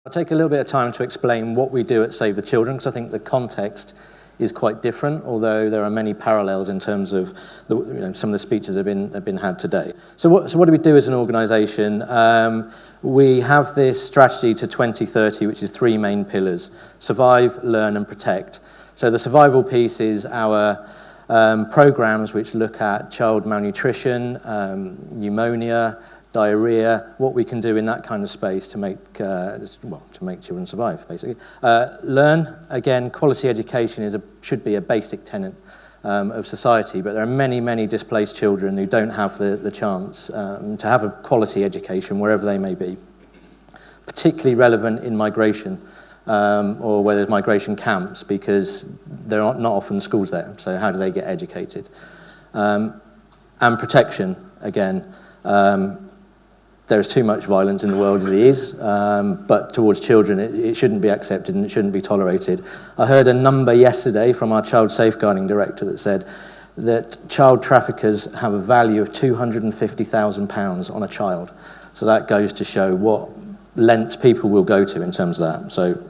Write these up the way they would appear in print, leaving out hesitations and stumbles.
I'll take a little bit of time to explain what we do at Save the Children, because I think the context is quite different, although there are many parallels in terms of some of the speeches have been had today. So what do we do as an organisation? We have this strategy to 2030, which is 3 main pillars: survive, learn and protect. So the survival piece is our programs which look at child malnutrition, pneumonia, diarrhea, what we can do in that kind of space to make children survive, basically. Learn, again, quality education should be a basic tenet of society, but there are many, many displaced children who don't have the chance to have a quality education wherever they may be. Particularly relevant in migration, or where there's migration camps, because there are not often schools there, so how do they get educated? And protection, again. There's too much violence in the world as it is, but towards children it shouldn't be accepted and it shouldn't be tolerated. I heard a number yesterday from our child safeguarding director that said that child traffickers have a value of £250,000 on a child. So that goes to show what lengths people will go to in terms of that. So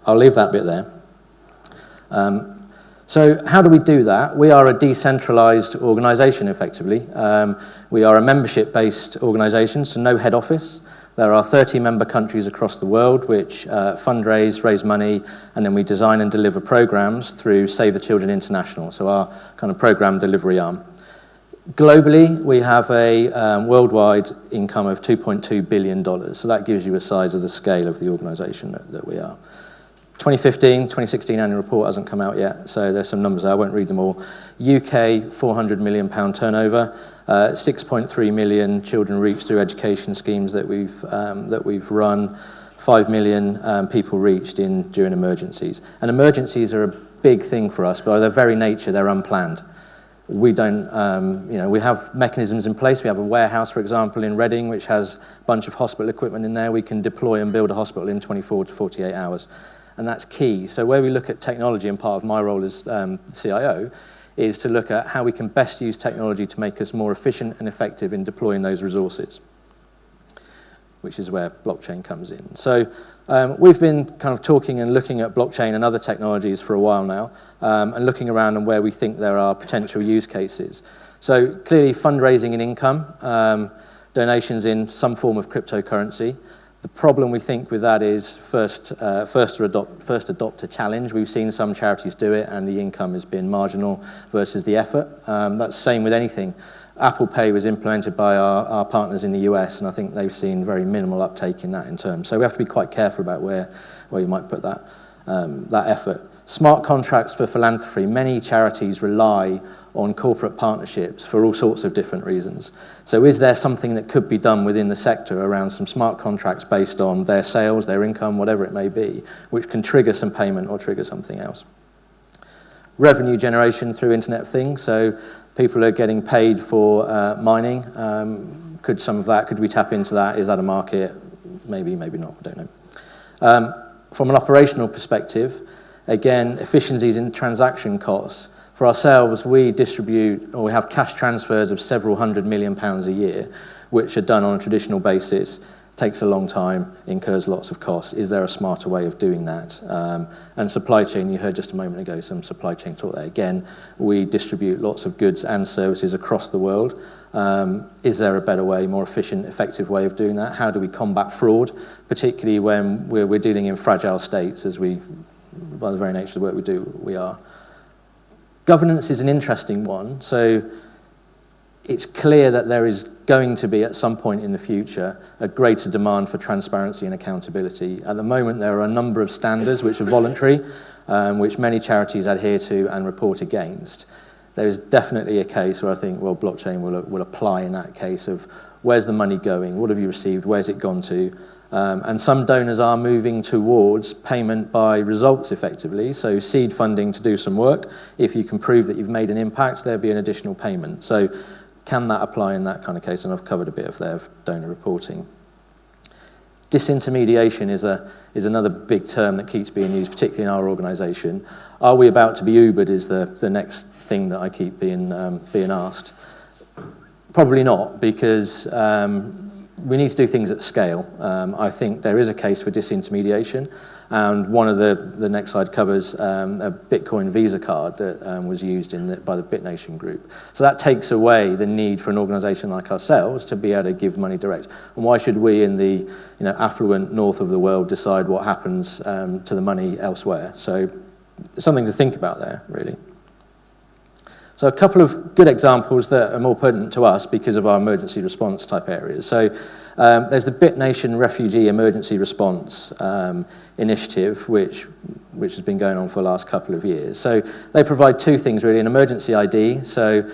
I'll leave that bit there. So how do we do that? We are a decentralised organisation, effectively. We are a membership-based organisation, so no head office. There are 30 member countries across the world which fundraise, raise money, and then we design and deliver programmes through Save the Children International, so our kind of programme delivery arm. Globally, we have a worldwide income of $2.2 billion, so that gives you a size of the scale of the organisation that we are. 2016 annual report hasn't come out yet, so there's some numbers there. I won't read them all. UK, £400 million turnover, 6.3 million children reached through education schemes that we've run, 5 million people reached during emergencies. And emergencies are a big thing for us, but by their very nature, they're unplanned. We don't, we have mechanisms in place. We have a warehouse, for example, in Reading, which has a bunch of hospital equipment in there. We can deploy and build a hospital in 24 to 48 hours. And that's key. So where we look at technology, and part of my role as CIO, is to look at how we can best use technology to make us more efficient and effective in deploying those resources, which is where blockchain comes in. So we've been kind of talking and looking at blockchain and other technologies for a while now, and looking around and where we think there are potential use cases. So clearly fundraising and income, donations in some form of cryptocurrency. The problem we think with that is first adopter challenge. We've seen some charities do it and the income has been marginal versus the effort. That's the same with anything. Apple Pay was implemented by our partners in the US, and I think they've seen very minimal uptake in that in terms. So we have to be quite careful about where you might put that effort. Smart contracts for philanthropy. Many charities rely on corporate partnerships for all sorts of different reasons. So is there something that could be done within the sector around some smart contracts based on their sales, their income, whatever it may be, which can trigger some payment or trigger something else? Revenue generation through Internet of Things. So people are getting paid for mining. Could we tap into that? Is that a market? Maybe, maybe not, I don't know. From an operational perspective, again, efficiencies in transaction costs. For ourselves, we have cash transfers of several £100 million a year, which are done on a traditional basis, takes a long time, incurs lots of costs. Is there a smarter way of doing that? And supply chain, you heard just a moment ago some supply chain talk there. Again, we distribute lots of goods and services across the world. Is there a better way, more efficient, effective way of doing that? How do we combat fraud, particularly when we're dealing in fragile states, as by the very nature of the work we do, we are. Governance is an interesting one. So it's clear that there is going to be, at some point in the future, a greater demand for transparency and accountability. At the moment, there are a number of standards which are voluntary, which many charities adhere to and report against. There is definitely a case where I think, well, blockchain will apply in that case of where's the money going, what have you received, where's it gone to? And some donors are moving towards payment by results, effectively, so seed funding to do some work. If you can prove that you've made an impact, there'll be an additional payment. So can that apply in that kind of case? And I've covered a bit of their donor reporting. Disintermediation is another big term that keeps being used, particularly in our organisation. Are we about to be Ubered is the next thing that I keep being asked. Probably not, because we need to do things at scale. I think there is a case for disintermediation, and one of the next slide covers a Bitcoin Visa card that was used by the BitNation group. So that takes away the need for an organisation like ourselves to be able to give money direct. And why should we in the affluent north of the world decide what happens to the money elsewhere? So something to think about there, really. So a couple of good examples that are more pertinent to us because of our emergency response type areas. So there's the BitNation Refugee Emergency Response Initiative, which has been going on for the last couple of years. So they provide two things really, an emergency ID. So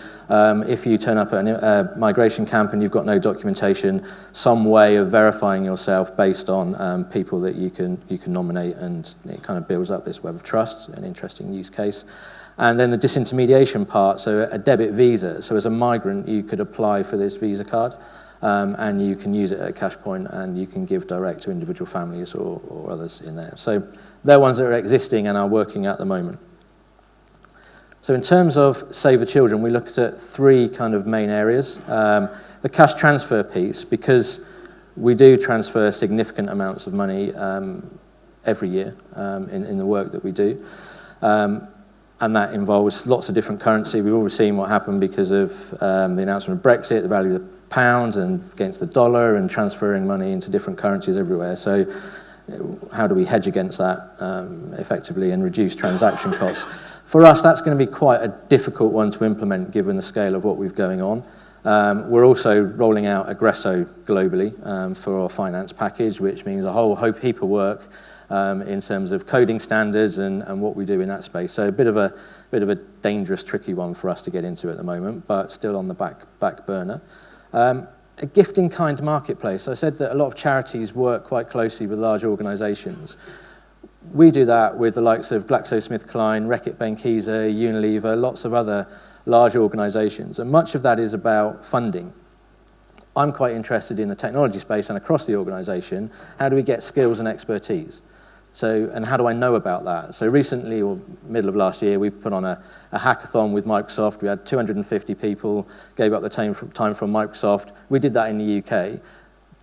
if you turn up at a migration camp and you've got no documentation, some way of verifying yourself based on people that you can nominate, and it kind of builds up this web of trust, an interesting use case. And then the disintermediation part, so a debit visa. So as a migrant, you could apply for this visa card, and you can use it at a cash point, and you can give direct to individual families or others in there. So they're ones that are existing and are working at the moment. So in terms of Save the Children, we looked at three kind of main areas. The cash transfer piece, because we do transfer significant amounts of money every year in the work that we do. And that involves lots of different currency. We've already seen what happened because of the announcement of Brexit, the value of the pound and against the dollar, and transferring money into different currencies everywhere. So how do we hedge against that effectively and reduce transaction costs? For us, that's going to be quite a difficult one to implement given the scale of what we've going on. We're also rolling out Aggresso globally for our finance package, which means a whole heap of work in terms of coding standards and what we do in that space. So a bit of a dangerous, tricky one for us to get into at the moment, but still on the back burner. A gift-in-kind marketplace. I said that a lot of charities work quite closely with large organisations. We do that with the likes of GlaxoSmithKline, Reckitt Benckiser, Unilever, lots of other large organisations, and much of that is about funding. I'm quite interested in the technology space and across the organisation. How do we get skills and expertise? So, and how do I know about that? So recently, or middle of last year, we put on a hackathon with Microsoft. We had 250 people, gave up the time from Microsoft. We did that in the UK.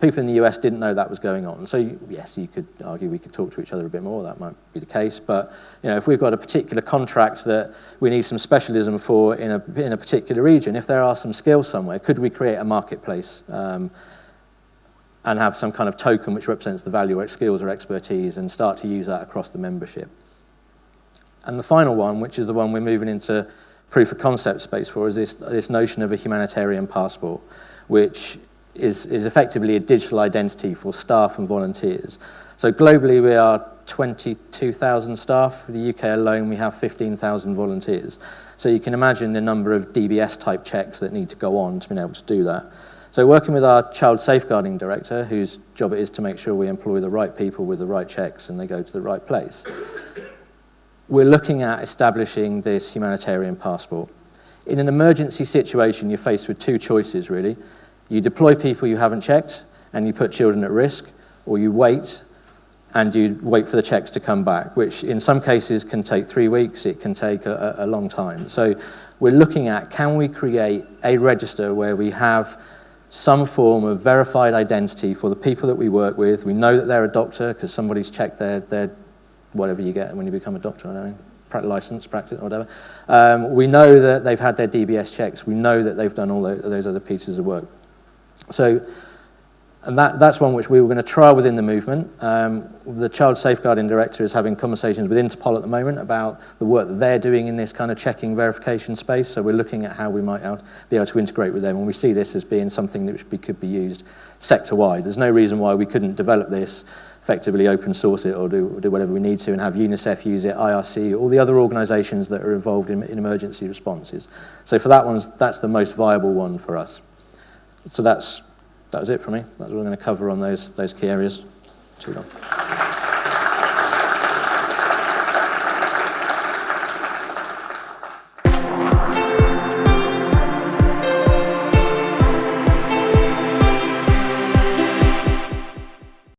People in the US didn't know that was going on. So yes, you could argue we could talk to each other a bit more. That might be the case. But if we've got a particular contract that we need some specialism for in a particular region, if there are some skills somewhere, could we create a marketplace and have some kind of token which represents the value or skills or expertise and start to use that across the membership? And the final one, which is the one we're moving into proof of concept space for, is this notion of a humanitarian passport, which is effectively a digital identity for staff and volunteers. So globally we are 22,000 staff. For the UK alone we have 15,000 volunteers. So you can imagine the number of DBS type checks that need to go on to be able to do that. So working with our child safeguarding director, whose job it is to make sure we employ the right people with the right checks and they go to the right place, we're looking at establishing this humanitarian passport. In an emergency situation, you're faced with two choices, really. You deploy people you haven't checked and you put children at risk, or you wait and you wait for the checks to come back, which in some cases can take 3 weeks, it can take a long time. So we're looking at, can we create a register where we have some form of verified identity for the people that we work with. We know that they're a doctor because somebody's checked their whatever you get when you become a doctor, I don't know, license, practice, or whatever. We know that they've had their DBS checks. We know that they've done all those other pieces of work. So, and that's one which we were going to trial within the movement. The Child Safeguarding Director is having conversations with Interpol at the moment about the work that they're doing in this kind of checking verification space. So we're looking at how we might be able to integrate with them. And we see this as being something that could be used sector-wide. There's no reason why we couldn't develop this, effectively open source it, or do whatever we need to, and have UNICEF use it, IRC, all the other organisations that are involved in emergency responses. So for that's the most viable one for us. So that was it for me. That's what we're going to cover on those key areas. Too long.